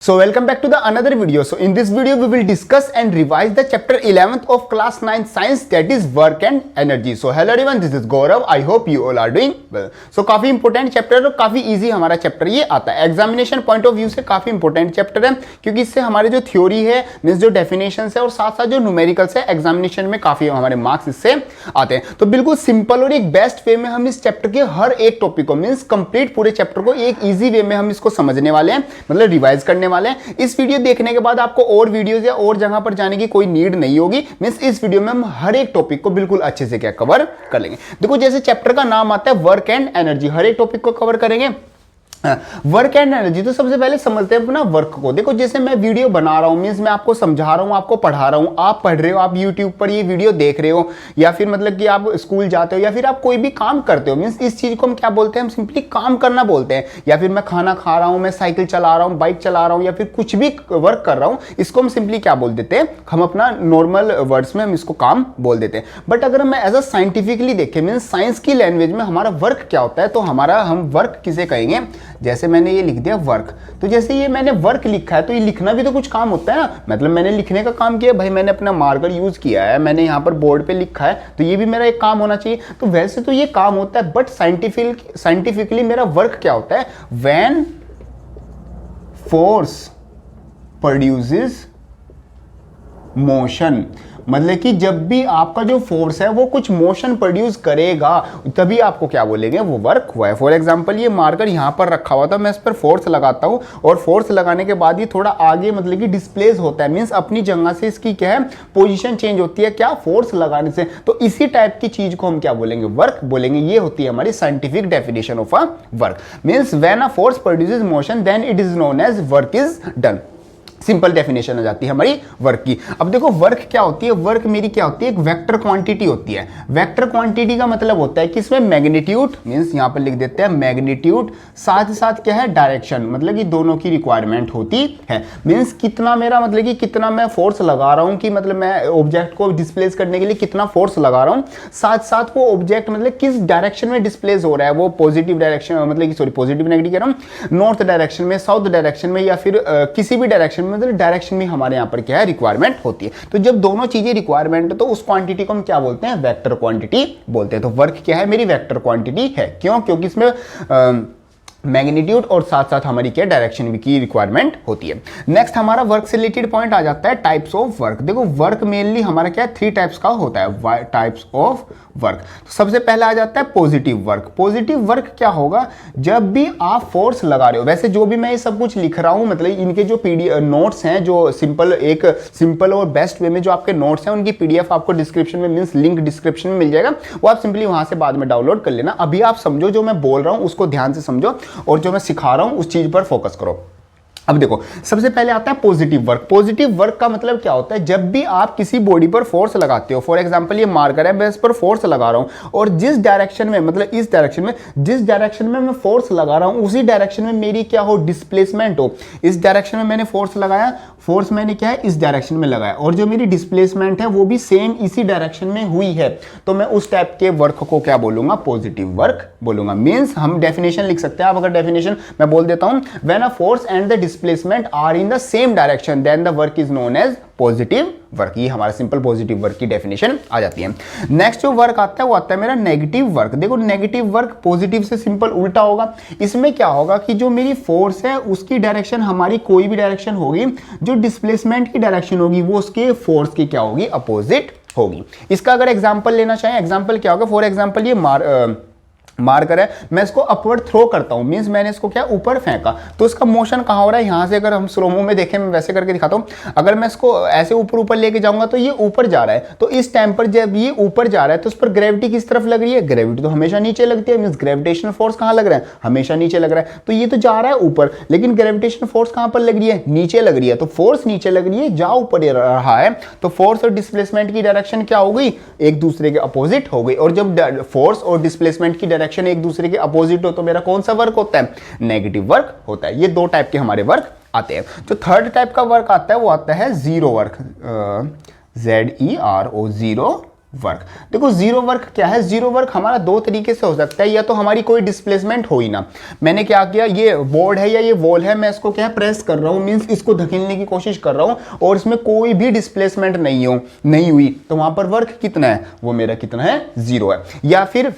So welcome back to the another video. So in this video we will discuss and revise the chapter 11th of class 9 science, that is work and energy. So hello everyone, this is Gaurav. I hope you all are doing well. So काफी important chapter और काफी easy हमारा chapter ये आता है। Examination point of view से काफी important chapter है, क्योंकि इससे हमारे जो थ्योरी है मींस जो डेफिनेशन है और साथ साथ जो न्यूमेरिकल्स है एग्जामिनेशन में काफी हमारे मार्क्स इससे आते हैं। तो बिल्कुल सिंपल और एक बेस्ट वे में हम इस चैप्टर के हर एक टॉपिक को मींस कंप्लीट पूरे चैप्टर को एक इजी वे में हम इसको समझने वाले हैं, मतलब रिवाइज करने वाले हैं। इस वीडियो देखने के बाद आपको और वीडियोस या और जगह पर जाने की कोई नीड नहीं होगी। मींस इस वीडियो में हम हर एक टॉपिक को बिल्कुल अच्छे से क्या कवर कर लेंगे। देखो जैसे चैप्टर का नाम आता है वर्क एंड एनर्जी, हर एक टॉपिक को कवर करेंगे। वर्क एंड एनर्जी, तो सबसे पहले समझते हैं अपना वर्क को। देखो जैसे मैं वीडियो बना रहा हूं, मींस मैं आपको समझा रहा हूं, आपको पढ़ा रहा हूं, आप पढ़ रहे हो, आप यूट्यूब पर ये वीडियो देख रहे हो, या फिर मतलब कि आप स्कूल जाते हो, या फिर आप कोई भी काम करते हो, मींस इस चीज को हम क्या बोलते हैं, हम सिंपली काम करना बोलते हैं। या फिर मैं खाना खा रहा हूं, मैं साइकिल चला रहा हूं, बाइक चला रहा हूं, या फिर कुछ भी वर्क कर रहा हूं, इसको हम सिंपली क्या बोल देते हैं, हम अपना नॉर्मल वर्ड्स में हम इसको काम बोल देते हैं। बट अगर मैं एज अ साइंटिफिकली देखें, मींस साइंस की लैंग्वेज में हमारा वर्क क्या होता है, तो हम वर्क किसे कहेंगे। जैसे मैंने ये लिख दिया वर्क, तो जैसे ये मैंने वर्क लिखा है, तो ये लिखना भी तो कुछ काम होता है ना। मतलब मैंने लिखने का काम किया भाई, मैंने अपना मार्कर यूज किया है, मैंने यहाँ पर बोर्ड पे लिखा है, तो ये भी मेरा एक काम होना चाहिए। तो वैसे तो ये काम होता है, बट साइंटिफिकली मेरा वर्क क्या होता है, व्हेन फोर्स प्रोड्यूसेस मोशन, मतलब कि जब भी आपका जो फोर्स है वो कुछ मोशन प्रोड्यूस करेगा, तभी आपको क्या बोलेंगे, वो वर्क हुआ है। फॉर एग्जांपल ये मार्कर यहाँ पर रखा हुआ था, मैं इस पर फोर्स लगाता हूँ और फोर्स लगाने के बाद ये थोड़ा आगे मतलब कि डिस्प्लेस होता है, मींस अपनी जगह से इसकी क्या है, पोजीशन चेंज होती है, क्या, फोर्स लगाने से। तो इसी टाइप की चीज को हम क्या बोलेंगे, वर्क बोलेंगे। ये होती है हमारी scientific definition of a work. Means when a force produces motion then it is known as work is done. Simple definition आ जाती है हमारी वर्क की। अब देखो वर्क क्या होती है, वर्क मेरी क्या होती है, एक वेक्टर क्वांटिटी होती है। वेक्टर क्वांटिटी का मतलब होता है कि इसमें मैग्नीट्यूड, मींस यहां पर लिख देते हैं मैग्नीट्यूड, साथ ही साथ क्या है, डायरेक्शन, मतलब कि दोनों की रिक्वायरमेंट होती है। मींस कितना मेरा मतलब कि कितना मैं फोर्स लगा रहा हूं, कि मतलब मैं ऑब्जेक्ट को डिस्प्लेस करने के लिए कितना फोर्स लगा रहा हूं, साथ साथ वो ऑब्जेक्ट मतलब किस डायरेक्शन में डिस्प्लेस हो रहा है, वो पॉजिटिव डायरेक्शन, मतलब कि सॉरी पॉजिटिव नेगेटिव कह रहा हूं, नॉर्थ डायरेक्शन में, साउथ डायरेक्शन में, या फिर किसी भी डायरेक्शन में, मतलब डायरेक्शन में हमारे यहां पर क्या है, रिक्वायरमेंट होती है। तो जब दोनों चीजें रिक्वायरमेंट है, तो उस क्वांटिटी को हम क्या बोलते हैं, वेक्टर क्वांटिटी बोलते हैं। तो वर्क क्या है, मेरी वेक्टर क्वांटिटी है। क्यों? क्योंकि इसमें मैग्नीट्यूड और साथ साथ हमारी क्या, डायरेक्शन की रिक्वायरमेंट होती है। नेक्स्ट हमारा वर्क से रिलेटेड पॉइंट आ जाता है टाइप्स ऑफ वर्क। देखो वर्क मेनली हमारा क्या है, 3 टाइप्स का होता है, टाइप्स ऑफ वर्क। तो सबसे पहला आ जाता है पॉजिटिव वर्क। पॉजिटिव वर्क क्या होगा, जब भी आप फोर्स लगा रहे हो। वैसे जो भी मैं ये सब कुछ लिख रहा हूं, मतलब इनके जो पीडीएफ नोट्स हैं, जो सिंपल और बेस्ट वे में जो आपके नोट्स हैं, उनकी पीडीएफ आपको डिस्क्रिप्शन में, मींस लिंक डिस्क्रिप्शन में मिल जाएगा, वो आप सिंपली वहां से बाद में डाउनलोड कर लेना। अभी आप समझो, जो मैं बोल रहा हूं उसको ध्यान से समझो, और जो मैं सिखा रहा हूं उस चीज पर फोकस करो। अब देखो सबसे पहले आता है पॉजिटिव वर्क। पॉजिटिव वर्क का मतलब क्या होता है, जब भी आप किसी बॉडी पर फोर्स लगाते हो, फॉर एग्जांपल ये मार्कर है, मैं इस पर फोर्स लगा रहा हूं, और जिस डायरेक्शन में, मतलब इस डायरेक्शन में, जिस डायरेक्शन में मैं फोर्स लगा रहा हूं, उसी डायरेक्शन में मेरी क्या हो, डिस्प्लेसमेंट हो। इस डायरेक्शन में मैंने फोर्स लगाया, फोर्स मैंने क्या है, इस डायरेक्शन में लगाया, और जो मेरी डिस्प्लेसमेंट है वो भी सेम इसी डायरेक्शन में हुई है, तो मैं उस टाइप के वर्क को क्या बोलूंगा, पॉजिटिव वर्क बोलूंगा। मींस हम डेफिनेशन लिख सकते हैं। आप अगर डेफिनेशन मैं बोल देता हूं, when a force and the displacement are in the same direction then the work is known as positive work. ये हमारा सिंपल पॉजिटिव वर्क की डेफिनेशन आ जाती है। नेक्स्ट जो वर्क आता है वो आता है मेरा नेगेटिव वर्क। देखो नेगेटिव वर्क पॉजिटिव से सिंपल उल्टा होगा। इसमें क्या होगा कि जो मेरी फोर्स है उसकी डायरेक्शन, हमारी कोई भी डायरेक्शन होगी, जो डिस्प्लेसमेंट की डायरेक्शन होगी वो उसके फोर्स की क्या होगी, अपोजिट होगी। इसका अगर एग्जाम्पल लेना चाहें, एग्जाम्पल क्या होगा, फॉर एग्जाम्पल ये मार्कर है, मैं इसको अपवर्ड थ्रो करता हूं, मींस मैंने इसको क्या, ऊपर फेंका, तो इसका मोशन कहां हो रहा है, यहां से। अगर हम स्लोमो में देखें, मैं वैसे करके दिखाता हूं, अगर मैं इसको ऐसे ऊपर ऊपर लेके जाऊंगा तो ये ऊपर जा रहा है। तो इस टाइम पर जब ये ऊपर जा रहा है तो उस पर ग्रेविटी किस तरफ लग रही है, ग्रेविटी तो हमेशा नीचे लगती है, मींस ग्रेविटेशनल फोर्स कहां लग रहा है, हमेशा नीचे लग रहा है। तो ये तो जा रहा है ऊपर, लेकिन ग्रेविटेशनल फोर्स कहां पर लग रही है, नीचे लग रही है। तो फोर्स नीचे लग रही है, जा ऊपर रहा है, तो फोर्स और डिस्प्लेसमेंट की डायरेक्शन क्या हो गई, एक दूसरे के अपोजिट हो गई। और जब फोर्स और डिस्प्लेसमेंट की डायरेक्शन एक दूसरे के अपोजिट हो, तो मेरा कौन सा वर्क होता है, नेगेटिव वर्क होता है। ये 2 टाइप के हमारे वर्क आते हैं। जो थर्ड टाइप का वर्क आता है वो आता है zero work, ZERO, zero work. देखो जीरो वर्क क्या है, जीरो वर्क हमारा दो तरीके से हो सकता है, या तो हमारी कोई डिस्प्लेसमेंट हो ही ना, मैंने क्या किया, ये बोर्ड है या ये वॉल है, मैं इसको क्या प्रेस कर रहा हूँ, मींस इसको धकेलने की कोशिश कर रहा हूँ और इसमें कोई भी डिस्प्लेसमेंट नहीं हुई, तो वहां पर वर्क कितना है, वो मेरा कितना है, जीरो है। या फिर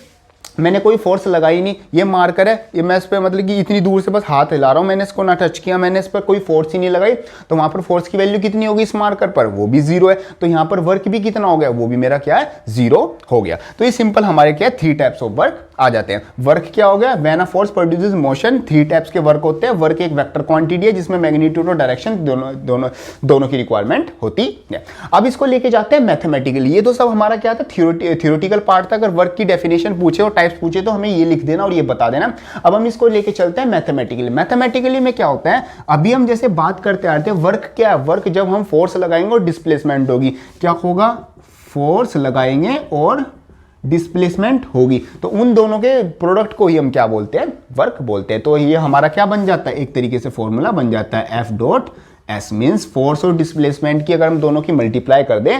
मैंने कोई फोर्स लगाई नहीं, ये मार्कर है, ये मैं इस पर मतलब कि इतनी दूर से बस हाथ हिला रहा हूँ, मैंने इसको ना टच किया, मैंने इस पर कोई फोर्स ही नहीं लगाई, तो वहां पर फोर्स की वैल्यू कितनी होगी इस मार्कर पर, वो भी जीरो है। तो यहाँ पर वर्क भी कितना हो गया, वो भी मेरा क्या है, जीरो हो गया। तो ये सिंपल हमारे क्या है, थ्री टाइप्स ऑफ वर्क आ जाते हैं। वर्क क्या हो गया, when a force produces motion, three types के वर्क होते हैं। वर्क एक वेक्टर क्वांटिटी है जिसमें मैग्नीट्यूड और डायरेक्शन दोनों की रिक्वायरमेंट होती है। अब इसको लेके जाते हैं मैथमेटिकली। ये तो सब हमारा क्या था, थ्योरेटिकल पार्ट था। अगर वर्क की डेफिनेशन पूछे और टाइप्स पूछे तो हमें ये लिख देना और ये बता देना। अब हम इसको लेके चलते हैं मैथमेटिकली। मैथमेटिकली में क्या होता है, अभी हम जैसे बात करते आते हैं, वर्क क्या है, वर्क जब हम फोर्स लगाएंगे और डिस्प्लेसमेंट होगी, क्या होगा, फोर्स लगाएंगे और डिस्प्लेसमेंट होगी, तो उन दोनों के प्रोडक्ट को ही हम क्या बोलते हैं, वर्क बोलते हैं। तो ये हमारा क्या बन जाता है, एक तरीके से फॉर्मूला बन जाता है, F dot S means force और डिस्प्लेसमेंट की अगर हम दोनों की मल्टीप्लाई कर दें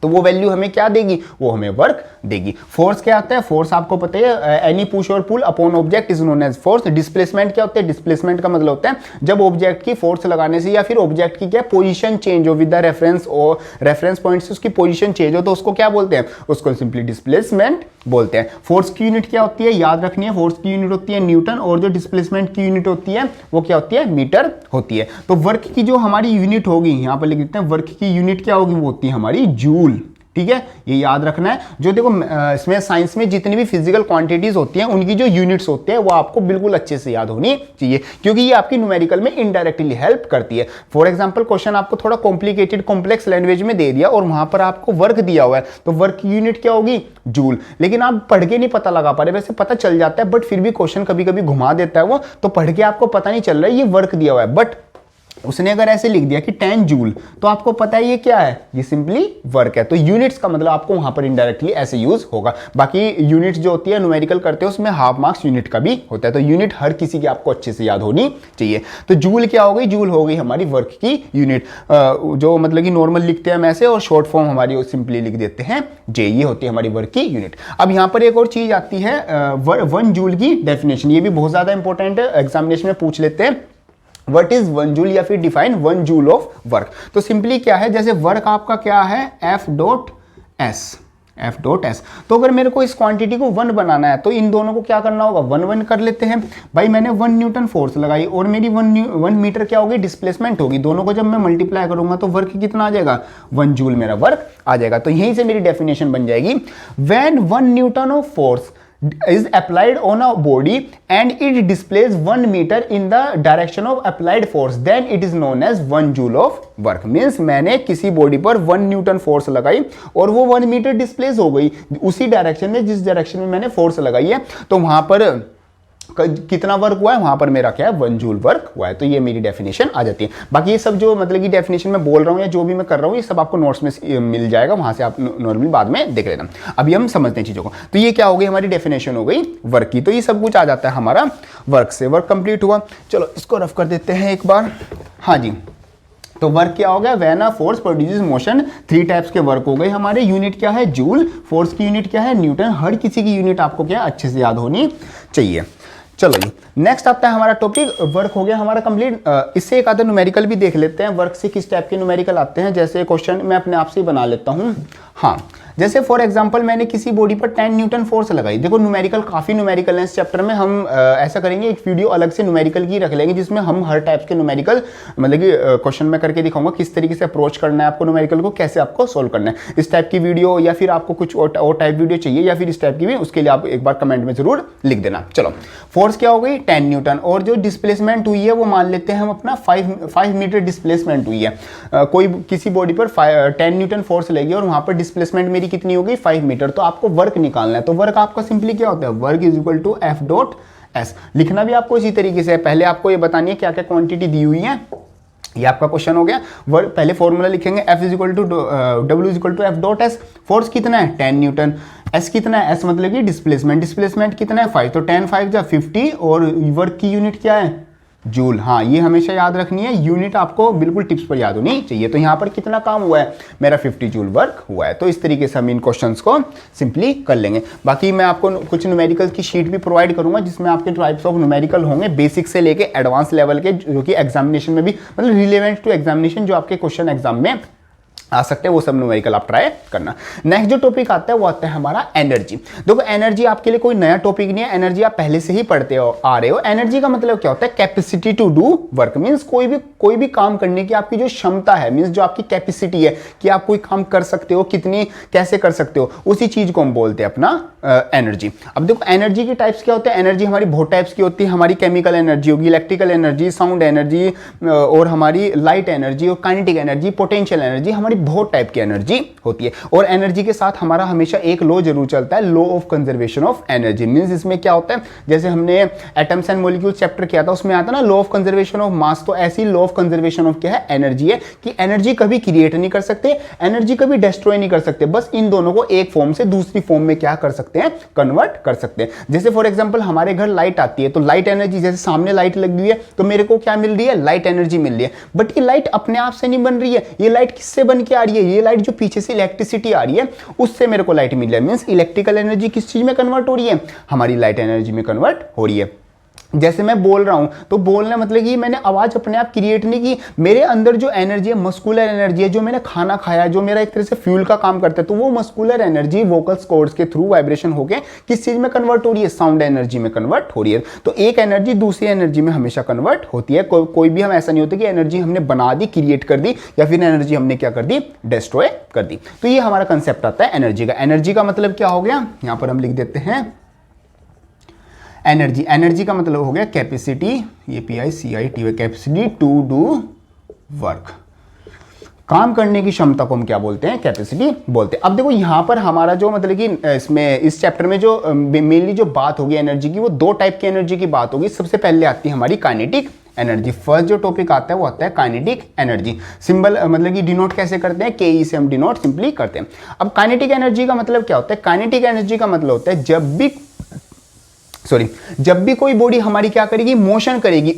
तो वो वैल्यू हमें क्या देगी, वो हमें वर्क देगी। फोर्स क्या आता है, फोर्स आपको पता है, एनी पुश और pull upon object is known as force. Displacement क्या होता है, डिस्प्लेसमेंट का मतलब होता है जब ऑब्जेक्ट की फोर्स लगाने से या फिर ऑब्जेक्ट की क्या पोजीशन चेंज हो विद द रेफरेंस और रेफरेंस पॉइंट से उसकी पोजीशन चेंज हो, तो उसको क्या बोलते हैं, उसको सिंपली डिस्प्लेसमेंट बोलते हैं। फोर्स की यूनिट क्या होती है, याद रखनी है, फोर्स की यूनिट होती है न्यूटन और जो डिस्प्लेसमेंट की यूनिट होती है वो क्या होती है, मीटर होती है। तो वर्क की जो हमारी यूनिट होगी, यहां पर लिख देते हैं, वर्क की यूनिट क्या होगी, वो होती है हमारी जूल। ठीक है, ये याद रखना है। जो देखो इसमें साइंस में जितनी भी फिजिकल क्वांटिटीज होती हैं उनकी जो यूनिट्स होते हैं वो आपको बिल्कुल अच्छे से याद होनी चाहिए, क्योंकि ये आपकी न्यूमेरिकल में इनडायरेक्टली हेल्प करती है। फॉर एग्जांपल क्वेश्चन आपको थोड़ा कॉम्प्लिकेटेड कॉम्प्लेक्स लैंग्वेज में दे दिया और वहां पर आपको वर्क दिया हुआ है, तो वर्क की यूनिट क्या होगी, जूल। लेकिन आप पढ़ के नहीं पता लगा पा रहे, वैसे पता चल जाता है बट फिर भी क्वेश्चन कभी कभी घुमा देता है वो, तो पढ़ के आपको पता नहीं चल रहा है ये वर्क दिया हुआ है, बट उसने अगर ऐसे लिख दिया कि 10 जूल, तो आपको पता है ये क्या है, ये सिंपली वर्क है। तो यूनिट्स का मतलब आपको वहां पर इनडायरेक्टली ऐसे यूज होगा। बाकी यूनिट्स जो होती है न्यूमेरिकल करते हैं उसमें हाफ मार्क्स यूनिट का भी होता है, तो यूनिट हर किसी की आपको अच्छे से याद होनी चाहिए। तो जूल क्या हो गई, जूल हो गई हमारी वर्क की यूनिट, जो मतलब कि नॉर्मल लिखते हैं हम ऐसे, और शॉर्ट फॉर्म हमारी सिंपली लिख देते हैं जे, ये होती है हमारी वर्क की यूनिट। अब यहां पर एक और चीज आती है, 1 जूल की डेफिनेशन, ये भी बहुत ज्यादा इंपॉर्टेंट है, एग्जामिनेशन में पूछ लेते हैं। व्हाट इज 1 जूल, या फिर डिफाइन 1 जूल ऑफ वर्क। तो सिंपली क्या है, जैसे वर्क आपका क्या है, एफ डॉट एस। तो अगर मेरे को इस क्वांटिटी को 1 बनाना है तो इन दोनों को क्या करना होगा, 1 कर लेते हैं। भाई मैंने 1 न्यूटन फोर्स लगाई और मेरी 1 मीटर क्या होगी, डिस्प्लेसमेंट होगी। दोनों को जब मैं मल्टीप्लाई करूंगा तो वर्क कितना आ जाएगा, 1 जूल मेरा वर्क आ जाएगा। तो यहीं से मेरी डेफिनेशन बन जाएगी, when 1 Newton of force is applied on a body and it displays 1 meter in the direction of applied force, then it is known as 1 joule of work। Means मैंने किसी बॉडी पर 1 न्यूटन फोर्स लगाई और वो 1 metre displace हो गई उसी direction में जिस डायरेक्शन में मैंने फोर्स लगाई है, तो वहां पर कितना वर्क हुआ है, वहां पर मेरा क्या है, 1 जूल वर्क हुआ है। तो ये मेरी डेफिनेशन आ जाती है। बाकी ये सब जो मतलब कि डेफिनेशन में बोल रहा हूं या जो भी मैं कर रहा हूं, ये सब आपको नोट्स में मिल जाएगा, वहां से आप नॉर्मली बाद में देख लेना। अभी हम समझते हैं चीजों को। तो ये क्या हो गई, हमारी डेफिनेशन हो गई वर्क की। तो ये सब कुछ आ जाता है हमारा वर्क से। वर्क कंप्लीट हुआ, चलो इसको रफ कर देते हैं एक बार। हाँ जी, तो वर्क क्या हो गया, when a force produces motion, 3 types के वर्क हो गए हमारे। यूनिट क्या है, जूल। फोर्स की यूनिट क्या है, न्यूटन। हर किसी की यूनिट आपको क्या अच्छे से याद होनी चाहिए। चलो जी, नेक्स्ट आता है हमारा टॉपिक, वर्क हो गया हमारा कंप्लीट। इससे एक आधा न्यूमेरिकल भी देख लेते हैं, वर्क से किस टाइप के न्यूमेरिकल आते हैं। जैसे क्वेश्चन मैं अपने आप से ही बना लेता हूँ। हाँ, जैसे फॉर एग्जांपल मैंने किसी बॉडी पर 10 न्यूटन फोर्स लगाई। देखो न्यूमेरिकल काफी न्यूमेरिकल है इस चैप्टर में, हम ऐसा करेंगे एक वीडियो अलग से न्यूमेरिकल की रख लेंगे जिसमें हम हर टाइप के न्यूमेरिकल मतलब कि क्वेश्चन में करके दिखाऊंगा किस तरीके से अप्रोच करना है आपको न्यूमेरिकल को, कैसे आपको सोल्व करना है। इस टाइप की वीडियो या फिर आपको कुछ और टाइप वीडियो चाहिए या फिर इस टाइप की भी, उसके लिए आप एक बार कमेंट में जरूर लिख देना। चलो, फोर्स क्या हो गई, 10 न्यूटन, और जो डिस्प्लेसमेंट हुई है वो मान लेते हैं हम अपना 5 मीटर डिस्प्लेसमेंट हुई है। कोई किसी बॉडी पर 10 न्यूटन फोर्स लगी और वहां पर डिस्प्लेसमेंट मेरी कितनी हो गई, 5 मीटर। तो आपको वर्क निकालना है। तो वर्क आपका सिंपली क्या होता है, work is equal to F dot S. लिखना भी आपको इसी तरीके से है, पहले आपको ये बतानी है क्या क्या क्वांटिटी दी हुई है, ये आपका क्वेश्चन हो गया। वर्क पहले फॉर्मूला लिखेंगे, F is equal to W is equal to F dot S. Force कितना है, 10 न्यूटन। एस कितना है, एस मतलब कि डिस्प्लेसमेंट कितना है, 5। तो 10 5 जा 50, और वर्क की यूनिट क्या है, जूल। हाँ, ये हमेशा याद रखनी है, यूनिट आपको बिल्कुल टिप्स पर याद होनी चाहिए। तो यहाँ पर कितना काम हुआ है, मेरा 50 जूल वर्क हुआ है। तो इस तरीके से हम इन क्वेश्चंस को सिंपली कर लेंगे। बाकी मैं आपको कुछ न्यूमेरिकल की शीट भी प्रोवाइड करूंगा जिसमें आपके टाइप्स ऑफ न्यूमेरिकल होंगे, बेसिक से लेके एडवांस लेवल के, जो कि एग्जामिनेशन में भी मतलब रिलेवेंट टू एग्जामिनेशन, जो आपके क्वेश्चन एग्जाम में आ सकते हैं, वो सब न्यूमेरिकल आप ट्राई करना। नेक्स्ट जो टॉपिक आता है वो आता है हमारा एनर्जी। देखो एनर्जी आपके लिए कोई नया टॉपिक नहीं है, एनर्जी आप पहले से ही पढ़ते हो आ रहे हो। एनर्जी का मतलब क्या होता है, capacity to do work, means कोई भी काम करने की आपकी जो क्षमता है, मींस जो आपकी कैपेसिटी है कि आप कोई काम कर सकते हो, कितनी कैसे कर सकते हो, उसी चीज को हम बोलते हैं अपना एनर्जी। अब देखो एनर्जी के टाइप्स क्या होते हैं, एनर्जी हमारी बहुत टाइप्स की होती है। हमारी केमिकल एनर्जी होगी, इलेक्ट्रिकल एनर्जी, साउंड एनर्जी, और हमारी लाइट एनर्जी, और काइनेटिक एनर्जी, पोटेंशियल एनर्जी, हमारी बहुत टाइप की एनर्जी होती है। और एनर्जी के साथ हमारा हमेशा एक लॉ जरूर चलता है, law of conservation of energy. Means इसमें क्या होता है, जैसे हमने एटम्स एंड मॉलिक्यूल्स चैप्टर किया था, उसमें आता ना law of conservation of mass. तो ऐसी लॉ ऑफ कंजर्वेशन ऑफ क्या है, एनर्जी है, कि एनर्जी कभी क्रिएट नहीं कर सकते, एनर्जी कभी डिस्ट्रॉय नहीं कर सकते, बस इन दोनों को एक फॉर्म से दूसरी फॉर्म में क्या कर सकते हैं, कन्वर्ट कर सकते हैं। जैसे फॉर एग्जांपल हमारे घर लाइट आती है, तो लाइट एनर्जी, जैसे सामने लाइट लगी हुई है तो मेरे को क्या मिल रही है, लाइट एनर्जी मिल रही है। बट ये लाइट अपने आप से नहीं बन रही है, ये लाइट किससे बन के आ रही है, ये लाइट जो पीछे से इलेक्ट्रिसिटी आ रही है उससे मेरे को लाइट मिल रही है। मींस इलेक्ट्रिकल एनर्जी किस चीज में कन्वर्ट हो रही है, हमारी लाइट एनर्जी में कन्वर्ट हो रही है। जैसे मैं बोल रहा हूं तो बोलना मतलब कि मैंने आवाज अपने आप क्रिएट नहीं की, मेरे अंदर जो एनर्जी है, मस्कुलर एनर्जी है, जो मैंने खाना खाया, जो मेरा एक तरह से फ्यूल का काम करता है, तो वो मस्कुलर एनर्जी वोकल कॉर्ड्स के थ्रू वाइब्रेशन होके किस चीज में कन्वर्ट हो रही है, साउंड एनर्जी में कन्वर्ट हो रही है। तो एक एनर्जी दूसरी एनर्जी में हमेशा कन्वर्ट होती है। कोई भी हम ऐसा नहीं होता कि एनर्जी हमने बना दी, क्रिएट कर दी, या फिर एनर्जी हमने क्या कर दी, डिस्ट्रॉय कर दी। तो ये हमारा कंसेप्ट आता है एनर्जी का। एनर्जी का मतलब क्या हो गया, यहां पर हम लिख देते हैं एनर्जी। एनर्जी का मतलब हो गया कैपेसिटी, ये PICIT, capacity to do work, काम करने की क्षमता को हम क्या बोलते हैं, कैपेसिटी बोलते हैं। अब देखो यहां पर हमारा जो मतलब कि इसमें इस चैप्टर में जो मेनली जो बात होगी एनर्जी की, वो दो टाइप की एनर्जी की बात होगी। सबसे पहले आती है हमारी काइनेटिक एनर्जी। फर्स्ट जो टॉपिक आता है वो आता है काइनेटिक एनर्जी। सिंबल मतलब कि डिनोट कैसे करते हैं, KE से हम डिनोट सिंपली करते हैं। अब काइनेटिक एनर्जी का मतलब क्या होता है, काइनेटिक एनर्जी का मतलब होता है जब भी कोई बॉडी हमारी क्या करेगी, मोशन करेगी,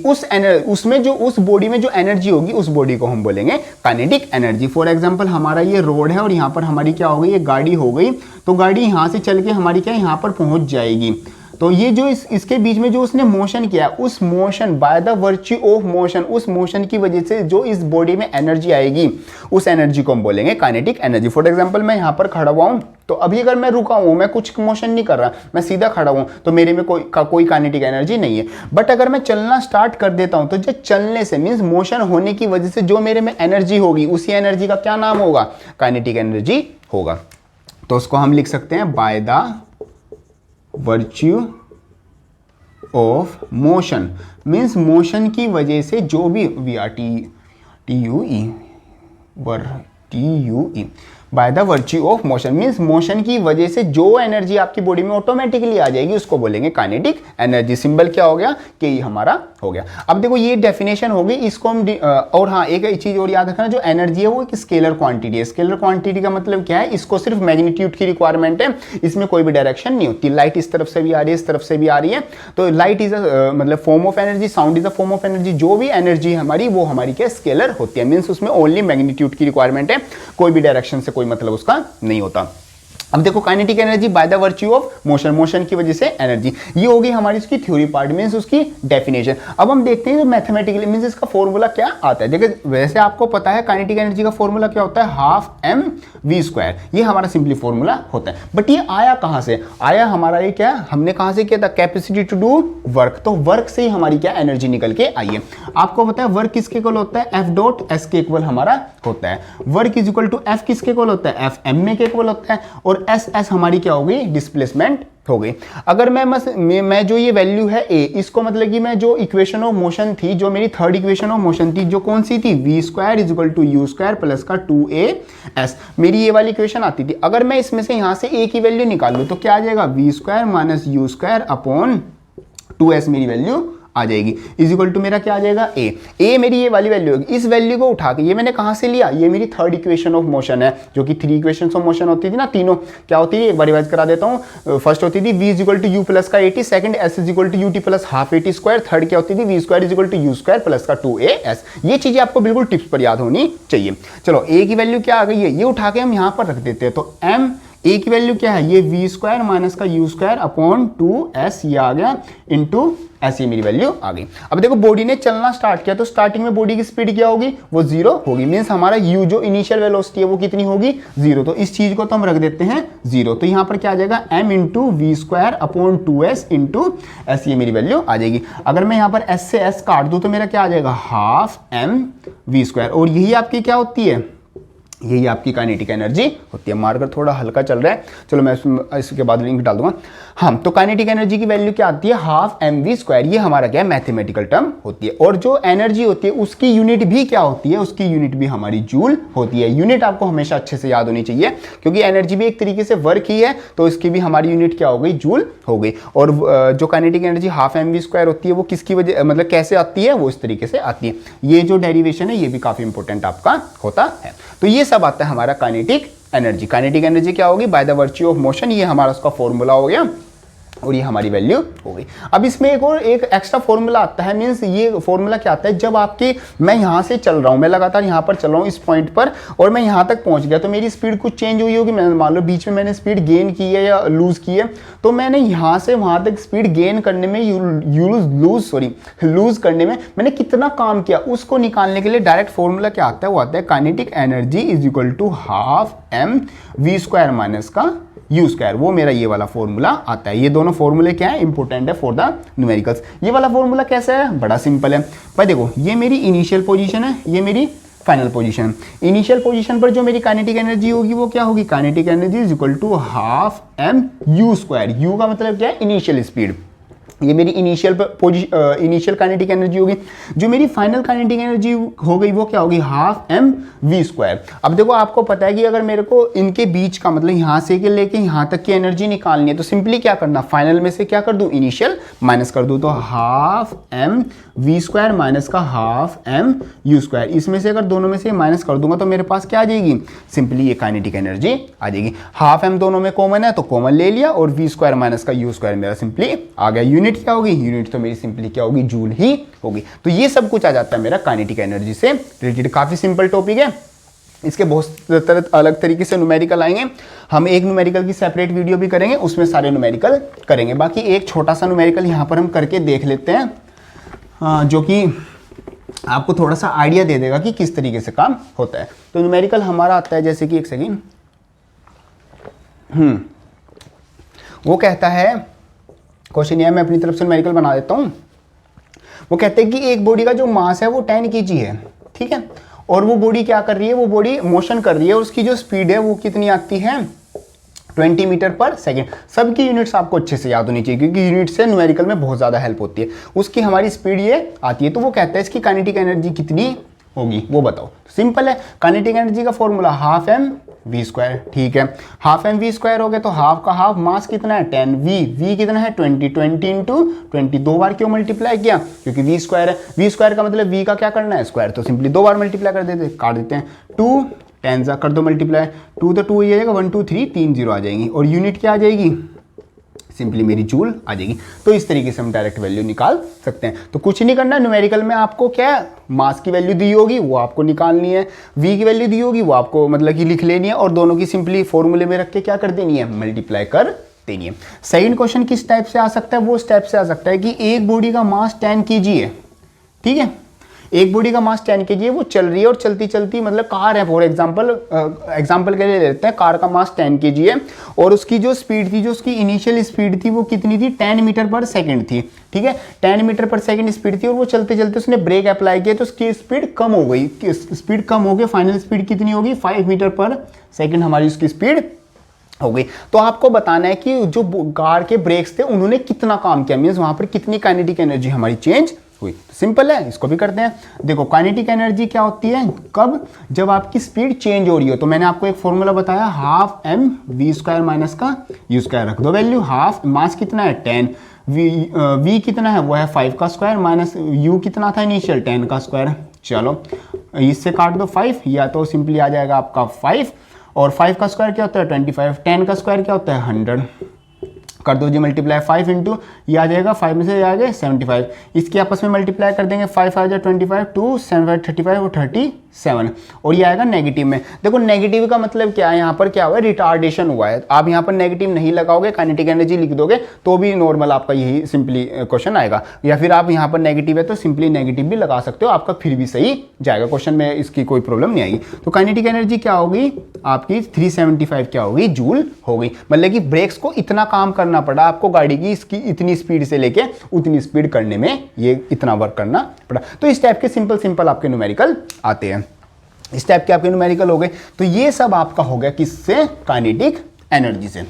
उसमें जो उस बॉडी में जो एनर्जी होगी, उस बॉडी को हम बोलेंगे काइनेटिक एनर्जी। फॉर एग्जांपल हमारा ये रोड है और यहाँ पर हमारी क्या हो गई, ये गाड़ी हो गई, तो गाड़ी यहाँ से चल के हमारी क्या यहाँ पर पहुंच जाएगी। तो ये जो इसके बीच में जो उसने मोशन किया, उस motion bye the virtue of motion, उस मोशन की वजह से जो इस बॉडी में एनर्जी आएगी, उस एनर्जी को हम बोलेंगे काइनेटिक एनर्जी। फॉर एग्जांपल मैं यहाँ पर खड़ा हुआ हूँ, तो अभी अगर मैं रुका हूँ, मैं कुछ मोशन नहीं कर रहा, मैं सीधा खड़ा हूँ, तो मेरे में कोई काइनेटिक एनर्जी नहीं है। बट अगर मैं चलना स्टार्ट कर देता हूँ, तो जो चलने से मीन्स मोशन होने की वजह से जो मेरे में एनर्जी होगी, उसी एनर्जी का क्या नाम होगा, काइनेटिक एनर्जी होगा। तो उसको हम लिख सकते हैं bye the virtue of motion, means motion की वजह से जो भी TUE bye the virtue of motion, means motion की वजह से जो एनर्जी आपकी बॉडी में ऑटोमेटिकली आ जाएगी, उसको बोलेंगे काइनेटिक एनर्जी। सिंबल क्या हो गया, KE हमारा हो गया। अब देखो ये डेफिनेशन हो गई, इसको हम और हाँ एक चीज और याद रखना, जो एनर्जी है वो एक स्केलर क्वांटिटी है। स्केलर क्वांटिटी का मतलब क्या है, इसको सिर्फ मैग्नीट्यूड की रिक्वायरमेंट है, इसमें कोई भी डायरेक्शन नहीं होती। लाइट इस तरफ से भी आ रही है, इस तरफ से भी आ रही है, तो लाइट इज मतलब form of energy, sound is a form of energy. जो भी एनर्जी हमारी वो हमारी क्या स्केलर होती है, मीन्स उसमें ओनली मैग्नीट्यूड की रिक्वायरमेंट है, कोई भी डायरेक्शन से कोई मतलब उसका नहीं होता। अब देखो kinetic energy by the virtue of motion, motion की वजह से एनर्जी, ये होगी हमारी उसकी थ्योरी पार्ट, मींस उसकी डेफिनेशन। अब हम देखते हैं मैथमेटिकली मींस इसका फॉर्मूला क्या आता है। देखिए वैसे आपको पता है काइनेटिक एनर्जी का फॉर्मूला क्या होता है, 12mv², ये हमारा सिंपली फॉर्मूला होता है। बट ये आया कहां से, आया हमारा ये क्या हमने कहां से किया था, कैपेसिटी टू डू वर्क, तो वर्क से ही हमारी क्या एनर्जी निकल के आई है। आपको पता है वर्क किसके इक्वल होता है, F.S के इक्वल हमारा होता है। Work is equal to F किसके इक्वल होता है, F m के इक्वल होता है, और S हमारी क्या हो गई, डिस्प्लेसमेंट हो गई। अगर मैं जो ये वैल्यू है A, इसको मतलब कि मैं जो इक्वेशन ऑफ मोशन थी, जो मेरी थर्ड इक्वेशन ऑफ मोशन थी, जो कौन सी थी, v² is equal to u² plus का 2as, मेरी ये वाली इक्वेशन आती थी। अगर मैं इसमें से यहां से A की वैल्यू निकाल लूं तो क्या आ जाएगा, v² minus u² upon 2s मेरी वैल्यू आ जाएगी, इज इक्वल टू मेरा क्या आ जाएगा ए मेरी ये वाली वैल्यू होगी। इस वैल्यू को उठा के ये मैंने कहाँ से लिया, ये मेरी थर्ड इक्वेशन ऑफ मोशन है, जो कि 3 इक्वेशन ऑफ मोशन होती थी ना, तीनों क्या होती है एक बार रिवाइज करा देता हूँ। फर्स्ट होती थी v is equal to u plus का 80, second s is equal to u t plus half 80 square, third क्या होती थी v square is equal to u square plus का 2as। ये चीजें आपको बिल्कुल टिप्स पर याद होनी चाहिए। चलो a की वैल्यू क्या आ गई है, ये उठा के हम यहां पर रख देते हैं। तो m a की वैल्यू क्या है, ये v स्क्वायर माइनस का u स्क्वायर अपॉन 2s ये आ गया इंटू ऐसी मेरी वैल्यू आ गई। अब देखो बॉडी ने चलना स्टार्ट किया तो स्टार्टिंग में बॉडी की स्पीड क्या होगी, वो 0 होगी, मींस हमारा u जो इनिशियल वेलोसिटी है वो कितनी होगी 0। तो इस चीज को तो हम रख देते हैं 0। तो यहां पर क्या आ जाएगा m into v square upon 2s into s, ये मेरी वैल्यू आ जाएगी। अगर मैं यहां पर s से s काट दूं तो मेरा क्या आ जाएगा हाफ m वी स्क्वायर, और यही आपकी क्या होती है, यही आपकी काइनेटिक एनर्जी होती है। मार्कर थोड़ा हल्का चल रहा है, चलो मैं इसके बाद लिंक डाल दूंगा। हाँ, तो काइनेटिक एनर्जी की वैल्यू क्या आती है, हाफ एम वी स्क्वायर, ये हमारा क्या है मैथमेटिकल टर्म होती है। और जो एनर्जी होती है उसकी यूनिट भी क्या होती है, उसकी यूनिट भी हमारी जूल होती है। यूनिट आपको हमेशा अच्छे से याद होनी चाहिए, क्योंकि एनर्जी भी एक तरीके से वर्क ही है, तो इसकी भी हमारी यूनिट क्या हो गई, जूल हो गई। और जो kinetic energy half m v square होती है वो किसकी वजह, मतलब कैसे आती है, वो इस तरीके से आती है। ये जो डेरिवेशन है ये भी काफी इंपॉर्टेंट आपका होता है। तो ये सब आता है हमारा काइनेटिक एनर्जी। काइनेटिक एनर्जी क्या होगी, bye the virtue of motion, ये हमारा उसका फॉर्मूला हो गया और ये हमारी वैल्यू हो गई। अब इसमें एक एक्स्ट्रा फॉर्मूला आता है, मींस ये फॉर्मूला क्या आता है, जब आपकी मैं यहाँ से चल रहा हूँ, मैं लगातार यहाँ पर चल रहा हूँ इस पॉइंट पर, और मैं यहाँ तक पहुँच गया तो मेरी स्पीड कुछ चेंज हुई होगी। मैं मान लो बीच में मैंने स्पीड गेन की है या लूज की है, तो मैंने यहाँ से वहाँ तक स्पीड गेन करने में लूज करने में मैंने कितना काम किया, उसको निकालने के लिए डायरेक्ट फॉर्मूला क्या आता है, वो आता है kinetic energy is equal to half m v square minus का यू स्क्वायर। वो मेरा ये वाला फॉर्मूला आता है। ये दोनों फॉर्मूले क्या है, इंपॉर्टेंट है फॉर द न्यूमेरिकल्स। ये वाला फॉर्मूला कैसा है, बड़ा सिंपल है भाई। देखो ये मेरी इनिशियल पोजीशन है, ये मेरी फाइनल पोजीशन। इनिशियल पोजीशन पर जो मेरी काइनेटिक एनर्जी होगी वो क्या होगी, kinetic energy is equal to half m u square. U का मतलब क्या है, इनिशियल स्पीड। ये मेरी इनिशियल काइनेटिक एनर्जी होगी। जो मेरी फाइनल काइनेटिक एनर्जी हो गई वो क्या होगी, हाफ एम वी स्क्वायर। अब देखो आपको पता है कि अगर मेरे को इनके बीच का मतलब यहाँ से के लेके यहाँ तक की एनर्जी निकालनी है तो सिंपली क्या करना, फाइनल में से क्या कर दूँ, इनिशियल माइनस कर दूँ। तो half m v square minus का हाफ एम यू स्क्वायर, इसमें से अगर दोनों में से माइनस कर दूंगा तो मेरे पास क्या आ जाएगी, सिंपली ये काइनेटिक एनर्जी आ जाएगी। हाफ एम दोनों में कॉमन है तो कॉमन ले लिया, और वी स्क्वायर माइनस का यू स्क्वायर मेरा सिंपली आ गया। यूनिट क्या होगी, यूनिट तो मेरी सिंपली क्या होगी, जूल ही होगी। तो ये सब कुछ आ जाता है मेरा काइनेटिक एनर्जी से रिलेटेड। काफी सिंपल टॉपिक है, इसके बहुत अलग तरीके से न्यूमेरिकल आएंगे। हम एक न्यूमेरिकल की सेपरेट वीडियो भी करेंगे, उसमें सारे न्यूमेरिकल करेंगे। बाकी एक छोटा सा न्यूमेरिकल यहाँ पर हम करके देख लेते हैं, जो कि आपको थोड़ा सा आइडिया दे देगा कि किस तरीके से काम होता है। तो न्यूमेरिकल हमारा आता है जैसे कि, एक सेकेंड, वो कहता है, क्वेश्चन ये मैं अपनी तरफ से न्यूमेरिकल बना देता हूँ। वो कहते हैं कि एक बॉडी का जो मास है वो 10 kg है, ठीक है, और वो बॉडी क्या कर रही है, वो बॉडी मोशन कर रही है, और उसकी जो स्पीड है वो कितनी आती है, 20 मीटर पर सेकेंड। सबकी यूनिट्स आपको अच्छे से याद होनी चाहिए, क्योंकि यूनिट से न्यूमेरिकल में बहुत ज़्यादा हेल्प होती है। उसकी हमारी स्पीड ये आती है, तो वो कहता है इसकी काइनेटिक एनर्जी कितनी होगी वो बताओ। सिंपल है, काइनेटिक एनर्जी का formula half m v square, ठीक है। हाफ एम वी स्क्वायर हो गया तो हाफ का हाफ, मास कितना है 10, वी कितना है 20, 20 इंटू 20। 2 बार क्यों मल्टीप्लाई किया, क्योंकि वी स्क्वायर है। वी स्क्वायर का मतलब वी का क्या करना है, स्क्वायर, तो सिंपली 2 बार मल्टीप्लाई कर देते, काट देते हैं। 2 10 कर दो मल्टीप्लाई, 2 तो 2 ही आ जाएगा, 1 2 3 3 0 आ जाएंगी, और यूनिट क्या आ जाएगी, सिंपली मेरी जूल आ जाएगी। तो इस तरीके से हम डायरेक्ट वैल्यू निकाल सकते हैं। तो कुछ नहीं करना, न्यूमेरिकल में आपको क्या मास की वैल्यू दी होगी वो आपको निकालनी है, वी की वैल्यू दी होगी वो आपको मतलब कि लिख लेनी है, और दोनों की सिंपली फॉर्मूले में रख के क्या कर देनी है, मल्टीप्लाई कर देनी है। सेकंड क्वेश्चन किस टाइप से आ सकता है, वो इस टाइप से आ सकता है कि एक बॉडी का मास 10 kg है, ठीक है, एक बॉडी का मास 10 kg है, वो चल रही है, और चलती चलती मतलब कार है, फॉर एग्जांपल के लिए लेते हैं, कार का मास 10 kg है, और उसकी जो स्पीड थी, जो उसकी इनिशियल स्पीड थी वो कितनी थी, 10 मीटर पर सेकंड थी, ठीक है, 10 मीटर पर सेकंड स्पीड थी, और वो चलते चलते उसने ब्रेक अप्लाई किया तो उसकी स्पीड कम हो गई। स्पीड कम हो गई, फाइनल स्पीड कितनी होगी, 5 मीटर पर सेकंड हमारी उसकी स्पीड हो गई। तो आपको बताना है कि जो कार के ब्रेक्स थे उन्होंने कितना काम किया, मीन्स वहां पर कितनी काइनेटिक एनर्जी हमारी चेंज हुई। सिंपल है, इसको भी करते हैं। देखो काइनेटिक एनर्जी क्या होती है, कब, जब आपकी स्पीड चेंज हो रही हो। तो मैंने आपको एक फॉर्मूला बताया, half m v square minus का यू स्क्वायर, रख दो वैल्यू। हाफ मास कितना है 10, v कितना है, वो है 5 का स्क्वायर माइनस u कितना था इनिशियल 10 का स्क्वायर। चलो इससे काट दो 5, या तो सिंपली आ जाएगा आपका 5, और 5 का स्क्वायर क्या होता है 25, 10 का स्क्वायर क्या होता है 100, कर दो जी मल्टीप्लाई 5 इंटू ये आ जाएगा 5 में से आ गए 75, इसके आपस में मल्टीप्लाई कर देंगे 5 आ जाए 25, 2 75 35 और 37, और ये आएगा नेगेटिव में। देखो नेगेटिव का मतलब क्या है, यहाँ पर क्या हुआ है रिटार्डेशन हुआ है। आप यहाँ पर नेगेटिव नहीं लगाओगे, काइनेटिक एनर्जी लिख दोगे तो भी नॉर्मल आपका यही सिंपली क्वेश्चन आएगा, या फिर आप यहाँ पर नेगेटिव है तो सिंपली नेगेटिव भी लगा सकते हो, आपका फिर भी सही जाएगा क्वेश्चन में, इसकी कोई प्रॉब्लम नहीं आएगी। तो काइनेटिक एनर्जी क्या होगी आपकी 375 क्या होगी जूल होगी। मतलब कि ब्रेक्स को इतना काम करना पड़ा आपको गाड़ी की इसकी इतनी स्पीड से लेके उतनी स्पीड करने में, ये इतना वर्क करना पड़ा। तो इस टाइप के सिंपल आपके न्यूमेरिकल आते हैं, इस टाइप के आपके न्यूमेरिकल हो गए। तो ये सब आपका हो गया किससे, काइनेटिक एनर्जी से।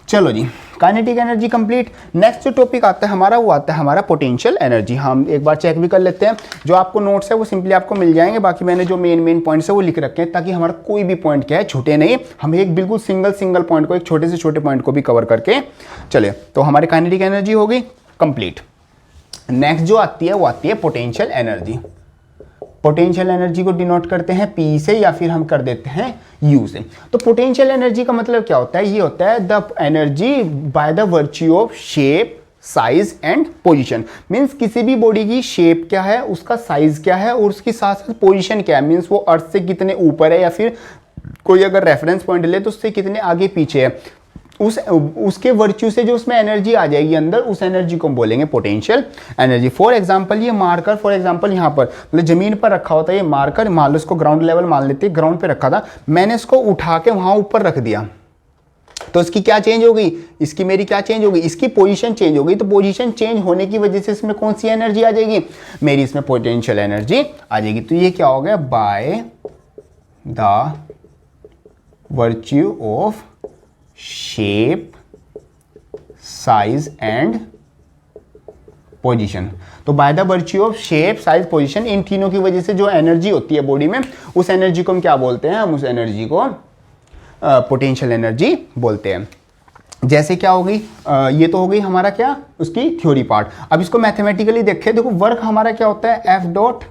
चलो जी काइनेटिक एनर्जी कंप्लीट। नेक्स्ट जो टॉपिक आता है हमारा, वो आता है हमारा पोटेंशियल एनर्जी। हम एक बार चेक भी कर लेते हैं, जो आपको नोट्स है वो सिंपली आपको मिल जाएंगे, बाकी मैंने जो मेन पॉइंट्स है वो लिख रखे हैं ताकि हमारा कोई भी पॉइंट क्या है छूटे नहीं, हम एक बिल्कुल सिंगल पॉइंट को, एक छोटे से छोटे पॉइंट को भी कवर करके चले। तो हमारी काइनेटिक एनर्जी हो गई कंप्लीट। नेक्स्ट जो आती है वो आती है पोटेंशियल एनर्जी। पोटेंशियल एनर्जी को डिनोट करते हैं P से या फिर हम कर देते हैं U से। तो पोटेंशियल एनर्जी का मतलब क्या होता है, ये होता है the energy by the virtue of shape size and position. Means किसी भी बॉडी की शेप क्या है, उसका साइज क्या है और उसके साथ साथ पोजीशन क्या है, मींस वो अर्थ से कितने ऊपर है या फिर कोई अगर रेफरेंस पॉइंट ले तो उससे कितने आगे पीछे है, उसके वर्च्यू से जो उसमें एनर्जी आ जाएगी अंदर, उस एनर्जी को हम बोलेंगे पोटेंशियल एनर्जी। फॉर एग्जांपल ये मार्कर, फॉर एग्जांपल यहाँ पर मतलब जमीन पर रखा होता है ये मार्कर, मान लो इसको ग्राउंड लेवल मान लेते हैं, ग्राउंड पे रखा था, मैंने इसको उठा के वहां ऊपर रख दिया, तो इसकी क्या चेंज हो गई, इसकी मेरी क्या चेंज हो गई, इसकी पोजीशन चेंज हो गई। तो पोजीशन चेंज होने की वजह से इसमें कौन सी एनर्जी आ जाएगी, मेरी इसमें पोटेंशियल एनर्जी आ जाएगी। तो ये क्या हो गया, by the virtue of shape size and position. तो by the virtue of shape size position, इन तीनों की वजह से जो एनर्जी होती है बॉडी में, उस एनर्जी को हम क्या बोलते हैं, हम उस एनर्जी को पोटेंशियल एनर्जी बोलते हैं। जैसे क्या हो गई, ये तो हो गई हमारा क्या, उसकी थ्योरी पार्ट। अब इसको मैथमेटिकली देखें, देखो वर्क हमारा क्या होता है F डॉट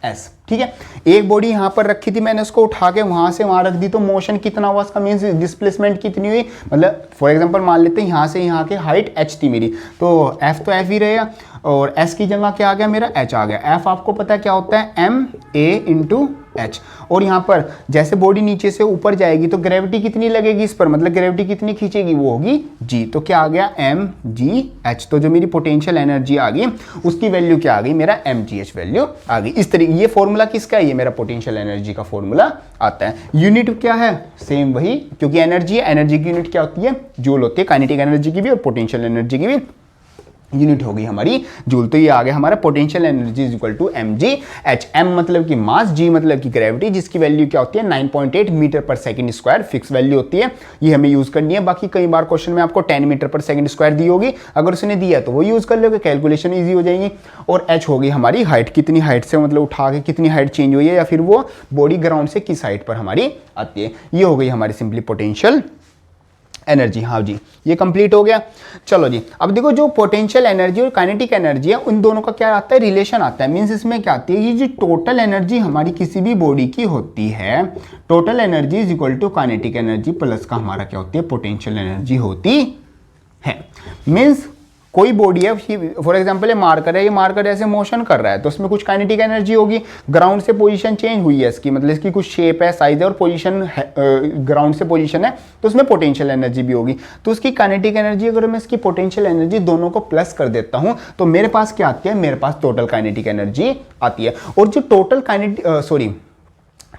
एस, ठीक है। एक बॉडी यहां पर रखी थी, मैंने उसको उठा के वहां से वहां रख दी, तो मोशन कितना हुआ उसका, मीन्स डिस्प्लेसमेंट कितनी हुई, मतलब फॉर एग्जांपल मान लेते हैं यहां से यहां की हाइट h थी मेरी, तो f तो f ही रहेगा और s की जगह क्या आ गया मेरा h आ गया। f आपको पता है क्या होता है ma इंटू h, और यहाँ पर जैसे बॉडी नीचे से ऊपर जाएगी तो ग्रेविटी कितनी लगेगी इस पर, मतलब ग्रेविटी कितनी खींचेगी, वो होगी g। तो क्या आ गया mgh। तो जो मेरी पोटेंशियल एनर्जी आ गई उसकी वैल्यू क्या आ गई, मेरा mgh वैल्यू आ गई। इस तरीके ये फॉर्मूला किसका है, ये मेरा पोटेंशियल एनर्जी का फॉर्मूला आता है। यूनिट क्या है, सेम वही, क्योंकि एनर्जी है, एनर्जी की यूनिट क्या होती है, जूल होती है, काइनेटिक एनर्जी की भी और पोटेंशियल एनर्जी की भी यूनिट हो गई हमारी जूल। तो ये आ गया हमारा potential energy is equal to mgh। m मतलब कि मास, g मतलब कि ग्रेविटी, जिसकी वैल्यू क्या होती है 9.8 मीटर पर सेकंड स्क्वायर, फिक्स वैल्यू होती है, ये हमें यूज करनी है। बाकी कई बार क्वेश्चन में आपको 10 मीटर पर सेकंड स्क्वायर दी होगी, अगर उसने दिया है तो वो यूज कर लोगे, कैलकुलेशन ईजी हो जाएगी। और h होगी हमारी हाइट, कितनी हाइट से मतलब उठा के कितनी हाइट चेंज हुई है, या फिर वो बॉडी ग्राउंड से किस हाइट पर हमारी आती है, ये हो गई हमारी सिंपली पोटेंशियल एनर्जी। हाँ जी ये कंप्लीट हो गया। चलो जी अब देखो जो पोटेंशियल एनर्जी और काइनेटिक एनर्जी है उन दोनों का क्या आता है, रिलेशन आता है। मींस इसमें क्या आती है, ये जो टोटल एनर्जी हमारी किसी भी बॉडी की होती है, total energy is equal to kinetic energy plus का हमारा क्या होती है, पोटेंशियल एनर्जी होती है। मींस कोई बॉडी है, फॉर एग्जांपल ये मार्कर है, ये मार्कर ऐसे मोशन कर रहा है तो उसमें कुछ काइनेटिक एनर्जी होगी, ग्राउंड से पोजीशन चेंज हुई है इसकी, मतलब इसकी कुछ शेप है, साइज है और पोजीशन ग्राउंड से पोजीशन है, तो उसमें पोटेंशियल एनर्जी भी होगी। तो उसकी काइनेटिक एनर्जी अगर मैं इसकी पोटेंशियल एनर्जी दोनों को प्लस कर देता हूं तो मेरे पास क्या आती है, मेरे पास टोटल काइनेटिक एनर्जी आती है। और जो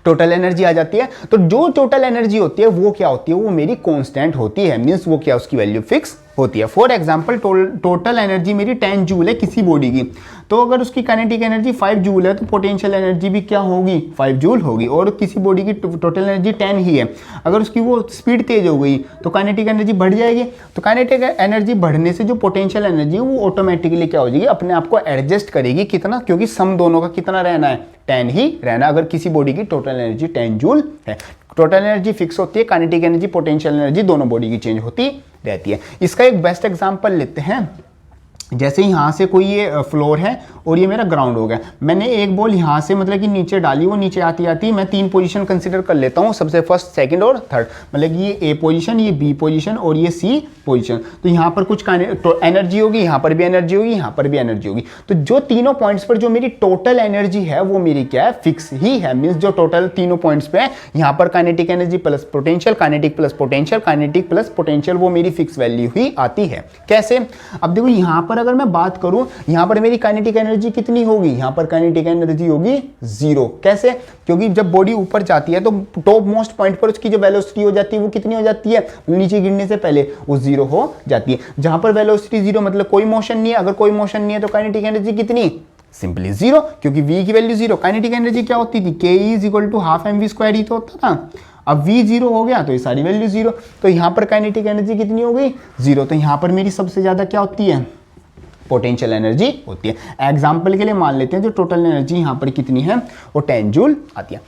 टोटल एनर्जी आ जाती है, तो जो टोटल एनर्जी होती है वो क्या होती है, वो मेरी कांस्टेंट होती है। मींस वो क्या, उसकी वैल्यू फिक्स होती है। फॉर एग्जांपल टोटल एनर्जी मेरी 10 जूल है किसी बॉडी की, तो अगर उसकी काइनेटिक एनर्जी 5 जूल है तो पोटेंशियल एनर्जी भी क्या होगी, 5 जूल होगी। और किसी बॉडी की टोटल एनर्जी 10 ही है, अगर उसकी वो स्पीड तेज हो गई तो काइनेटिक एनर्जी बढ़ जाएगी। तो काइनेटिक एनर्जी बढ़ने से जो पोटेंशियल एनर्जी है वो ऑटोमेटिकली क्या हो जाएगी, अपने आप को एडजस्ट करेगी कितना, क्योंकि सम दोनों का कितना रहना है, 10 ही रहना। अगर किसी बॉडी की टोटल एनर्जी 10 जूल है, टोटल एनर्जी फिक्स होती है, काइनेटिक एनर्जी पोटेंशियल एनर्जी दोनों बॉडी की चेंज होती रहती है। इसका एक बेस्ट एग्जांपल लेते हैं, जैसे यहाँ से कोई ये फ्लोर है और ये मेरा ग्राउंड हो गया, मैंने एक बॉल यहाँ से मतलब कि नीचे डाली, वो नीचे आती आती मैं 3 पोजीशन कंसीडर कर लेता हूँ, सबसे फर्स्ट, सेकंड और थर्ड, मतलब कि ये ए पोजीशन, ये बी पोजीशन और ये सी पोजीशन। तो यहाँ पर कुछ एनर्जी होगी, यहाँ पर भी एनर्जी होगी, यहाँ पर भी एनर्जी होगी। तो जो तीनों पॉइंट्स पर जो मेरी टोटल एनर्जी है वो मेरी क्या है, फिक्स ही है। मीन्स जो टोटल तीनों पॉइंट्स पे है, यहाँ पर kinetic energy plus potential, kinetic plus potential, kinetic plus potential, वो मेरी फिक्स वैल्यू ही आती है। कैसे? अब देखो यहाँ पर अगर मैं बात करूँ, यहां पर मेरी काइनेटिक एनर्जी कितनी होगी, यहां पर काइनेटिक एनर्जी होगी 0। कैसे? क्योंकि जब बॉडी ऊपर जाती है तो टॉप मोस्ट पॉइंट पर उसकी जो वेलोसिटी हो जाती है वो कितनी हो जाती है, नीचे गिरने से पहले वो 0 हो जाती है। जहां पर वेलोसिटी 0 मतलब कोई मोशन नहीं है, अगर कोई मोशन नहीं है तो काइनेटिक एनर्जी कितनी, सिंपली 0, क्योंकि v की वैल्यू 0। काइनेटिक एनर्जी क्या होती थी, k = ½ mv² ही तो होता था। अब v 0 हो गया तो ये सारी वैल्यू 0, तो यहां पर काइनेटिक एनर्जी कितनी हो गई, 0। तो यहां पर मेरी सबसे ज्यादा क्या होती है, पोटेंशियल एनर्जी होती है। एग्जाम्पल के लिए मान लेते हैं जो टोटल एनर्जी यहाँ पर कितनी है, वो 10 जूल आती है।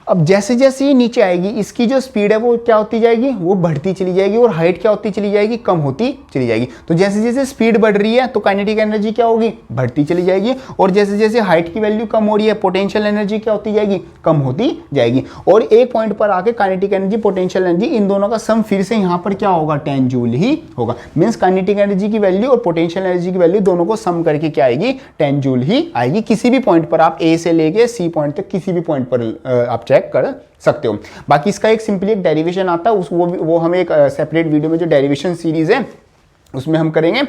अब जैसे जैसे ये नीचे आएगी, इसकी जो स्पीड है वो क्या होती जाएगी, वो बढ़ती चली जाएगी, और हाइट क्या होती चली जाएगी, कम होती चली जाएगी। तो जैसे जैसे स्पीड बढ़ रही है तो काइनेटिक एनर्जी क्या होगी, बढ़ती चली जाएगी, और जैसे जैसे हाइट की वैल्यू कम हो रही है, पोटेंशियल एनर्जी क्या होती जाएगी, कम होती जाएगी। और एक पॉइंट पर आके काइनेटिक एनर्जी, पोटेंशियल एनर्जी, इन दोनों का सम फिर से यहाँ पर क्या होगा, 10 जूल ही होगा। मीन्स काइनेटिक एनर्जी की वैल्यू और पोटेंशियल एनर्जी की वैल्यू दोनों को सम करके क्या आएगी, 10 जूल ही आएगी। किसी भी पॉइंट पर आप ए से लेके सी पॉइंट तक किसी भी पॉइंट पर आप चेक कर सकते हो। बाकी इसका एक सिंपली एक डेरिवेशन आता है, वो हमें एक सेपरेट वीडियो में जो डेरिवेशन सीरीज है उसमें हम करेंगे।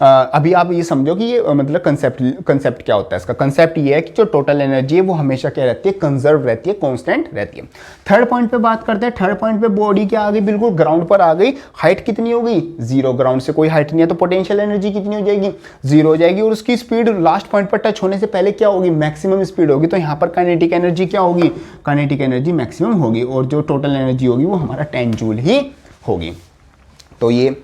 अभी आप ये समझो कि ये मतलब कंसेप्ट क्या होता है इसका। कंसेप्ट ये है कि जो टोटल एनर्जी है वो हमेशा क्या रहती है, कंजर्व रहती है, कांस्टेंट रहती है। थर्ड पॉइंट पे बात करते हैं। थर्ड पॉइंट पे बॉडी क्या आ गई, बिल्कुल ग्राउंड पर आ गई, हाइट कितनी हो गई, 0। ग्राउंड से कोई हाइट नहीं है तो पोटेंशियल एनर्जी कितनी हो जाएगी, 0 हो जाएगी, और उसकी स्पीड लास्ट पॉइंट पर टच होने से पहले क्या होगी, मैक्सिमम स्पीड होगी। तो यहाँ पर काइनेटिक एनर्जी क्या होगी, काइनेटिक एनर्जी मैक्सिमम होगी, और जो टोटल एनर्जी होगी वो हमारा 10 जूल ही होगी। तो ये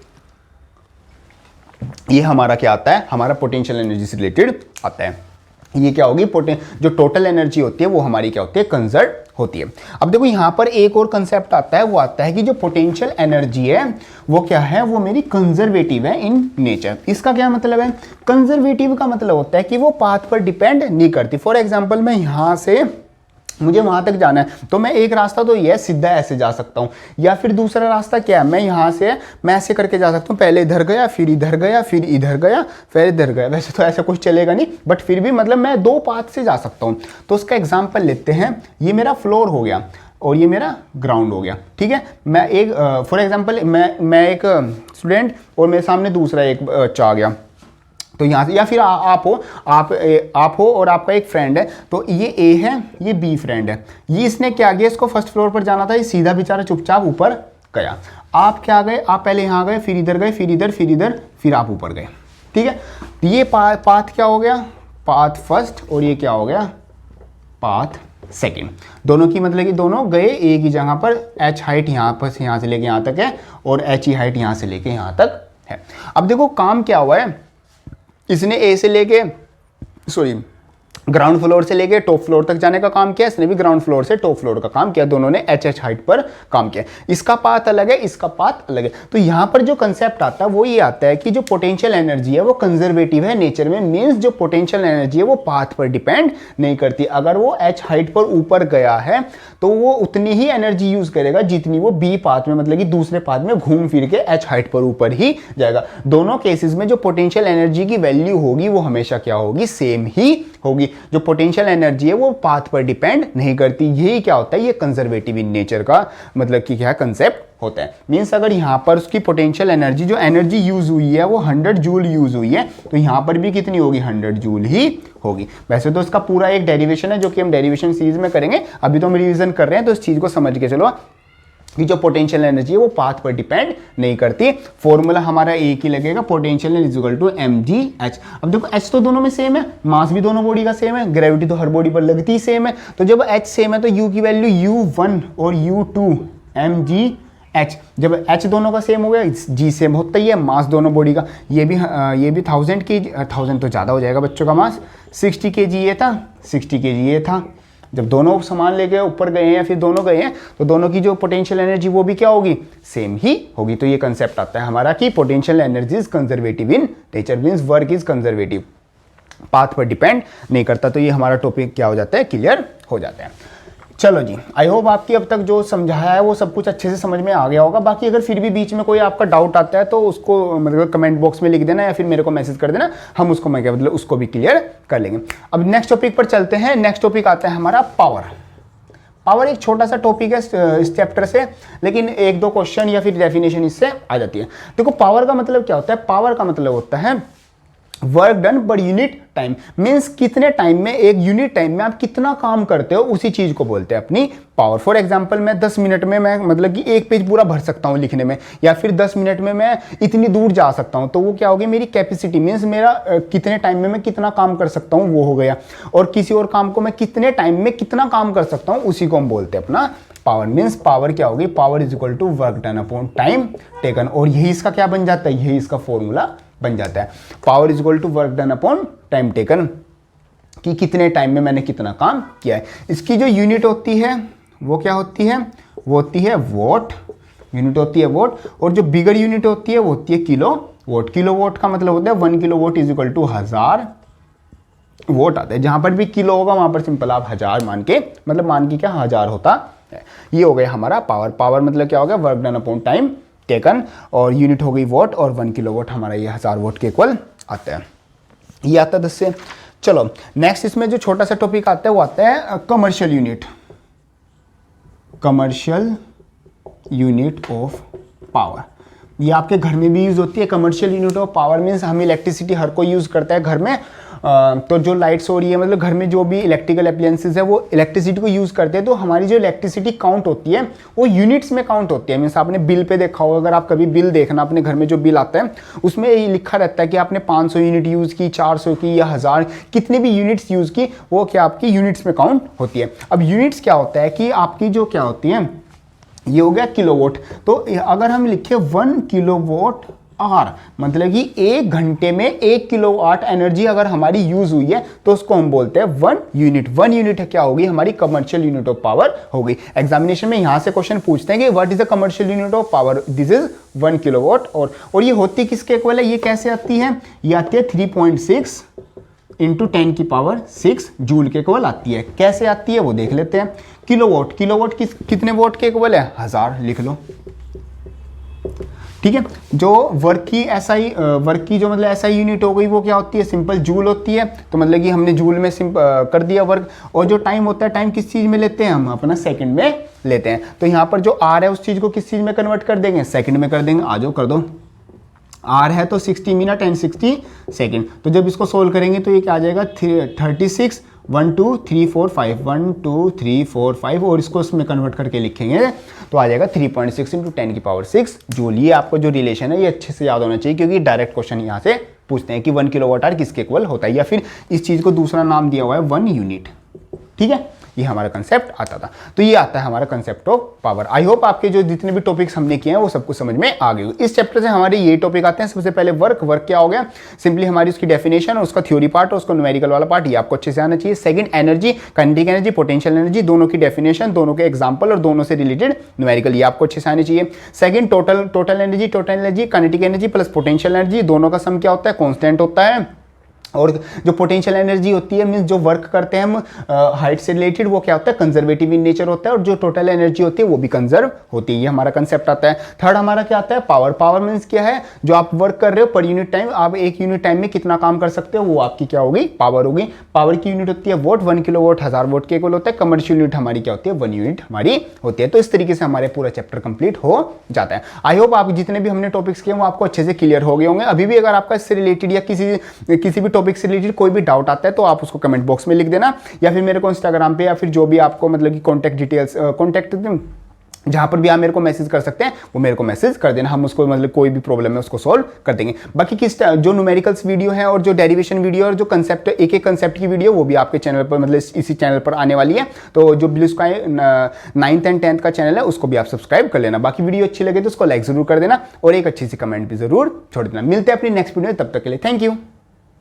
हमारा क्या आता है, हमारा पोटेंशियल एनर्जी से रिलेटेड आता है। ये क्या होगी, जो टोटल एनर्जी होती है वो हमारी क्या होती है, कंजर्व होती है। अब देखो यहाँ पर एक और कंसेप्ट आता है, वो आता है कि जो पोटेंशियल एनर्जी है वो क्या है, वो मेरी कंजर्वेटिव है इन नेचर। इसका क्या मतलब है, कंजर्वेटिव का मतलब होता है कि वो पाथ पर डिपेंड नहीं करती। फॉर एग्जाम्पल मैं यहाँ से, मुझे वहां तक जाना है तो मैं एक रास्ता तो ये सीधा ऐसे जा सकता हूँ, या फिर दूसरा रास्ता क्या है, मैं यहाँ से मैं ऐसे करके जा सकता हूँ, पहले इधर गया, फिर इधर गया, फिर इधर गया, फिर इधर गया। वैसे तो ऐसा कुछ चलेगा नहीं, बट फिर भी मतलब मैं 2 पाथ से जा सकता हूँ। तो उसका एग्जाम्पल लेते हैं, ये मेरा फ्लोर हो गया और ये मेरा ग्राउंड हो गया, ठीक है। मैं एक फॉर एग्जाम्पल मैं एक स्टूडेंट और मेरे सामने दूसरा एक बच्चा आ गया, तो यहाँ से, या फिर आप हो और आपका एक फ्रेंड है, तो ये ए है, ये बी फ्रेंड है। ये इसने क्या किया, इसको फर्स्ट फ्लोर पर जाना था, ये सीधा बेचारा चुपचाप ऊपर गया। आप क्या गए, आप पहले यहाँ गए, फिर इधर गए, फिर इधर, फिर इधर, फिर आप ऊपर गए, ठीक है। ये पाथ क्या हो गया, पाथ फर्स्ट, और ये क्या हो गया, पाथ सेकेंड। दोनों की मतलब कि दोनों गए एक ही जगह पर। एच हाइट यहाँ पर से यहाँ से लेके यहाँ तक है, और एच ई हाइट यहाँ से लेके यहाँ तक है। अब देखो काम क्या हुआ है, इसने ए से लेके ग्राउंड फ्लोर से लेके टॉप फ्लोर तक जाने का काम किया, इसने भी ग्राउंड फ्लोर से टॉप फ्लोर का काम किया, दोनों ने एच हाइट पर काम किया। इसका पाथ अलग है, इसका पाथ अलग है। तो यहां पर जो कंसेप्ट आता है वो ये आता है कि जो पोटेंशियल एनर्जी है वो कंजर्वेटिव है नेचर में। मींस जो पोटेंशियल एनर्जी है वो पाथ पर डिपेंड नहीं करती। अगर वो एच हाइट पर ऊपर गया है तो वो उतनी ही एनर्जी यूज करेगा जितनी वो बी पाथ में, मतलब कि दूसरे पाथ में घूम फिर के एच हाइट पर ऊपर ही जाएगा। दोनों केसेस में जो पोटेंशियल एनर्जी की वैल्यू होगी वो हमेशा क्या होगी, सेम ही होगी। जो पोटेंशियल एनर्जी है वो पाथ पर डिपेंड नहीं करती। यही क्या होता है, ये कंजर्वेटिव इन नेचर का मतलब कि क्या कंसेप्ट होता है। मींस अगर यहाँ पर उसकी पोटेंशियल एनर्जी, जो एनर्जी यूज हुई है वो 100 जूल यूज हुई है, तो यहाँ पर भी कितनी होगी, 100 जूल ही होगी। वैसे तो इसका पूरा एक डेरिवेशन है जो कि हम डेरिवेशन सीरीज में करेंगे, अभी तो हम रिवीजन कर रहे हैं, तो इस चीज को समझ के चलो कि जो पोटेंशियल एनर्जी है वो पाथ पर डिपेंड नहीं करती। फॉर्मूला हमारा एक ही लगेगा, potential is equal to mgh। अब देखो h तो दोनों में सेम है, मास भी दोनों बॉडी का सेम है, ग्रेविटी तो हर बॉडी पर लगती ही सेम है। तो जब h सेम है तो u की वैल्यू u1 और u2 mgh। जब h दोनों का सेम हो गया, g सेम होता ही है, मास दोनों बॉडी का। ये भी 1000 तो ज़्यादा हो जाएगा बच्चों का मास, 60 kg ये था, 60 kg ये था, जब दोनों समान लेके ऊपर गए हैं या फिर दोनों गए हैं तो दोनों की जो पोटेंशियल एनर्जी वो भी क्या होगी, सेम ही होगी। तो ये कंसेप्ट आता है हमारा कि potential energy is conservative in nature, means work is conservative, path पर डिपेंड नहीं करता। तो ये हमारा टॉपिक क्या हो जाता है, क्लियर हो जाता है। चलो जी, आई होप आपकी अब तक जो समझाया है वो सब कुछ अच्छे से समझ में आ गया होगा। बाकी अगर फिर भी बीच में कोई आपका डाउट आता है तो उसको मतलब कमेंट बॉक्स में लिख देना या फिर मेरे को मैसेज कर देना, हम उसको मैं क्या मतलब उसको भी क्लियर कर लेंगे। अब नेक्स्ट टॉपिक पर चलते हैं। नेक्स्ट टॉपिक आता है हमारा पावर। पावर एक छोटा सा टॉपिक है इस चैप्टर से, लेकिन एक दो क्वेश्चन या फिर डेफिनेशन इससे आ जाती है। देखो पावर का मतलब क्या होता है, पावर का मतलब होता है work done per unit time, means कितने टाइम में, एक यूनिट टाइम में आप कितना काम करते हो उसी चीज को बोलते हैं अपनी पावर। फॉर एग्जांपल मैं 10 मिनट में मैं मतलब कि एक पेज पूरा भर सकता हूं लिखने में, या फिर 10 मिनट में मैं इतनी दूर जा सकता हूं, तो वो क्या होगी, मेरी कैपेसिटी, मीन्स मेरा कितने टाइम में मैं कितना काम कर सकता हूं वो हो गया। और किसी और काम को मैं कितने टाइम में कितना काम कर सकता हूं उसी को हम बोलते हैं अपना पावर। मीन्स पावर क्या होगी, power is equal to work done upon time taken. और यही इसका क्या बन जाता है, यही इसका फॉर्मूला बन जाता है। Power is equal to work done upon time taken, कि कितने टाइम में मैंने कितना काम किया है। इसकी जो यूनिट होती है वो क्या होती है, वो होती है वॉट, यूनिट होती है वॉट। और जो बिगर यूनिट होती है वो होती है किलो वॉट। किलो वॉट का मतलब होता है 1 kilowatt is equal to 1000 watt आता है। जहां पर भी किलो होगा वहां पर सिंपल आप 1000 मान के, मतलब मान के क्या 1000 होता है। ये हो गया हमारा पावर। पावर मतलब क्या हो गया, work done upon time taken, और यूनिट हो गई वोट, और 1 किलो वोट हमारा ये 1000 वोट के इक्वल आता है। ये आता है 10 से। चलो नेक्स्ट इसमें जो छोटा सा टॉपिक आता है वो आता है commercial unit, commercial unit of power. ये आपके घर में भी यूज होती है commercial unit of power. Means हम इलेक्ट्रिसिटी हर कोई यूज करता है घर में, तो जो लाइट्स हो रही है, मतलब घर में जो भी इलेक्ट्रिकल अप्लायंसेस है वो इलेक्ट्रिसिटी को यूज करते हैं। तो हमारी जो इलेक्ट्रिसिटी काउंट होती है वो यूनिट्स में काउंट होती है। मीन्स आपने बिल पे देखा होगा, अगर आप कभी बिल देखना अपने घर में जो बिल आता है उसमें ये लिखा रहता है कि आपने 500 यूनिट यूज की, 400 की या 1000, कितनी भी यूनिट्स यूज की, वो क्या आपकी यूनिट्स में काउंट होती है। अब यूनिट्स क्या होता है कि आपकी जो क्या होती है, ये हो गया किलोवाट। तो अगर हम लिखे 1 किलोवाट आवर, मतलब कि 1 घंटे में 1 किलोवाट एनर्जी अगर हमारी यूज हुई है तो उसको हम बोलते हैं 1 यूनिट। 1 यूनिट क्या होगी, हमारी कमर्शियल यूनिट ऑफ पावर होगी। एग्जामिनेशन में यहां से क्वेश्चन पूछते हैं कि what is the commercial unit of power, this is 1 kilowatt. और ये होती किसके इक्वल है, ये कैसे आती है, ये आती है 3.6 इंटू 10 की पावर 6 जूल के इक्वल आती है। कैसे आती है वो देख लेते हैं। किलोवाट, किलोवाट कितने वोट के इक्वल है, 1000 लिख लो, ठीक है। जो वर्क की एसआई, वर्क की जो मतलब एसआई यूनिट हो गई वो क्या होती है, सिंपल जूल होती है। तो मतलब कि हमने जूल में कर दिया वर्क। और जो टाइम होता है, टाइम किस चीज में लेते हैं हम, अपना सेकंड में लेते हैं। तो यहाँ पर जो आर है उस चीज को किस चीज में कन्वर्ट कर देंगे, सेकंड में कर देंगे। आ जाओ कर दो, आर है तो 60 मिनट एंड 60 सेकेंड। तो जब इसको सोल्व करेंगे तो ये क्या आ जाएगा, 36 1 2 3 4 5 1 2 3 4 5, और इसको इसमें कन्वर्ट करके लिखेंगे तो आ जाएगा 3.6 इंटू 10 की पावर 6 जूल। ये आपको जो रिलेशन है ये अच्छे से याद होना चाहिए, क्योंकि डायरेक्ट क्वेश्चन यहाँ से पूछते हैं कि 1 किलोवाट आवर किसके इक्वल होता है, या फिर इस चीज को दूसरा नाम दिया हुआ है 1 यूनिट, ठीक है। ये हमारा कंसेप्ट आता था। तो ये आता है हमारा concept of power. I hope आपके जो जितने भी टॉपिक्स हमने किए हैं वो सब कुछ समझ में आ गए। इस चैप्टर से हमारे ये टॉपिक आते हैं। सबसे पहले वर्क, वर्क क्या हो गया, सिंपली हमारी उसकी डेफिनेशन और उसका थ्योरी पार्ट और उसका न्यूमेरिकल वाला पार्ट, ये आपको अच्छे से आना चाहिए। Second energy, kinetic energy, potential energy, दोनों की डेफिनेशन, दोनों के एग्जाम्पल और दोनों से रिलेटेड न्यूमेरिकल, ये आपको अच्छे से आने चाहिए। Second total energy, kinetic energy plus potential energy, दोनों का सम क्या होता है, कॉन्स्टेंट होता है। और जो पोटेंशियल एनर्जी होती है, मींस जो वर्क करते हैं हम हाइट से रिलेटेड, वो क्या होता है, कंजर्वेटिव इन नेचर होता है। और जो टोटल एनर्जी होती है वो भी कंजर्व होती है। ये हमारा कंसेप्ट आता है। थर्ड हमारा क्या आता है, पावर। पावर मींस क्या है, जो आप वर्क कर रहे हो पर यूनिट टाइम, आप 1 यूनिट टाइम में कितना काम कर सकते हो, वो आपकी क्या होगी, पावर होगी। पावर की यूनिट होती है वोट, 1 किलोवाट 1000 वोट के इक्वल होता है। कमर्शियल यूनिट हमारी क्या होती है, 1 यूनिट हमारी होती है। तो इस तरीके से हमारे पूरा चैप्टर कंप्लीट हो जाता है। आई होप आप जितने भी हमने टॉपिक्स किए वो आपको अच्छे से क्लियर हो गए होंगे। अभी भी अगर आपका इससे रिलेटेड या किसी भी टॉपिक से रिलेटेड कोई भी डाउट आता है तो आप उसको कमेंट बॉक्स में लिख देना, या फिर मेरे को इंस्टाग्राम पे या फिर जो भी आपको मतलब कि कॉन्टैक्ट डिटेल्स, कॉन्टैक्ट जहां पर भी आप मेरे को मैसेज कर सकते हैं वो मेरे को मैसेज कर देना। हम उसको मतलब कोई भी प्रॉब्लम है उसको सॉल्व कर देंगे। बाकी जो न्यूमेरिकल्स वीडियो है और जो डेरिवेशन वीडियो और जो कंसेप्ट, एक एक कंसेप्ट की वीडियो, वो भी आपके चैनल पर मतलब इसी चैनल पर आने वाली है। तो जो blue sky 9th and 10th का चैनल है उसको भी आप सब्सक्राइब कर लेना। बाकी वीडियो अच्छी लगे तो उसको लाइक जरूर कर देना और एक अच्छी सी कमेंट भी जरूर छोड़ देना। मिलते हैं अपनी नेक्स्ट वीडियो में, तब तक के लिए थैंक यू।